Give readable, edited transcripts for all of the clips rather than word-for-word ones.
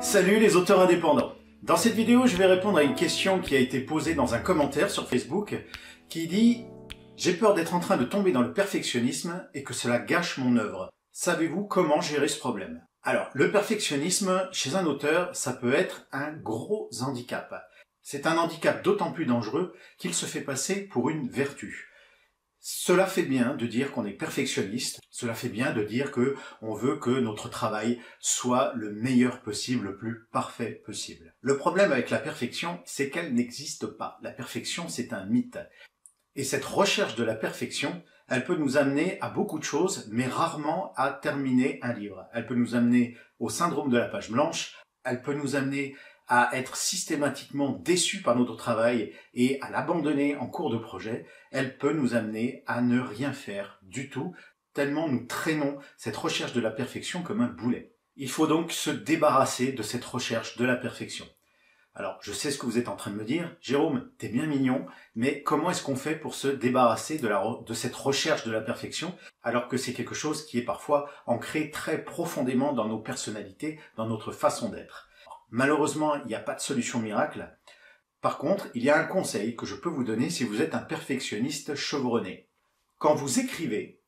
Salut les auteurs indépendants. Dans cette vidéo, je vais répondre à une question qui a été posée dans un commentaire sur Facebook qui dit « J'ai peur d'être en train de tomber dans le perfectionnisme et que cela gâche mon œuvre. Savez-vous comment gérer ce problème ?» Alors, le perfectionnisme, chez un auteur, ça peut être un gros handicap. C'est un handicap d'autant plus dangereux qu'il se fait passer pour une vertu. Cela fait bien de dire qu'on est perfectionniste, cela fait bien de dire que on veut que notre travail soit le meilleur possible, le plus parfait possible. Le problème avec la perfection, c'est qu'elle n'existe pas. La perfection, c'est un mythe. Et cette recherche de la perfection, elle peut nous amener à beaucoup de choses, mais rarement à terminer un livre. Elle peut nous amener au syndrome de la page blanche, elle peut nous amener à être systématiquement déçus par notre travail et à l'abandonner en cours de projet, elle peut nous amener à ne rien faire du tout, tellement nous traînons cette recherche de la perfection comme un boulet. Il faut donc se débarrasser de cette recherche de la perfection. Alors, je sais ce que vous êtes en train de me dire, Jérôme, t'es bien mignon, mais comment est-ce qu'on fait pour se débarrasser de cette recherche de la perfection, alors que c'est quelque chose qui est parfois ancré très profondément dans nos personnalités, dans notre façon d'être? Malheureusement, il n'y a pas de solution miracle. Par contre, il y a un conseil que je peux vous donner si vous êtes un perfectionniste chevronné. Quand vous écrivez,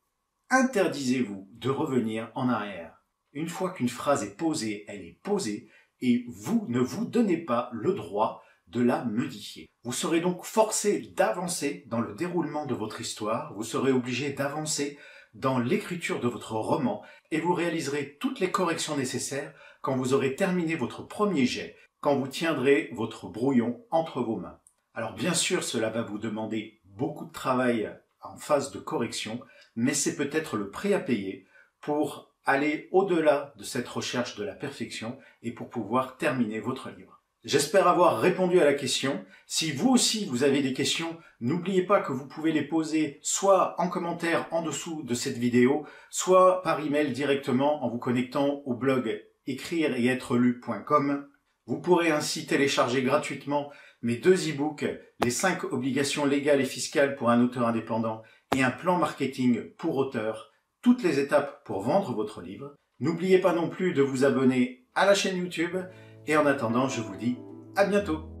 interdisez-vous de revenir en arrière. Une fois qu'une phrase est posée, elle est posée, et vous ne vous donnez pas le droit de la modifier. Vous serez donc forcé d'avancer dans le déroulement de votre histoire, vous serez obligé d'avancer dans l'écriture de votre roman, et vous réaliserez toutes les corrections nécessaires quand vous aurez terminé votre premier jet, quand vous tiendrez votre brouillon entre vos mains. Alors bien sûr, cela va vous demander beaucoup de travail en phase de correction, mais c'est peut-être le prix à payer pour aller au-delà de cette recherche de la perfection et pour pouvoir terminer votre livre. J'espère avoir répondu à la question. Si vous aussi vous avez des questions, n'oubliez pas que vous pouvez les poser soit en commentaire en dessous de cette vidéo, soit par email directement en vous connectant au blog écrire-et-être-lu.com. Vous pourrez ainsi télécharger gratuitement mes 2 e-books, les 5 obligations légales et fiscales pour un auteur indépendant et un plan marketing pour auteur, toutes les étapes pour vendre votre livre. N'oubliez pas non plus de vous abonner à la chaîne YouTube et en attendant, je vous dis à bientôt.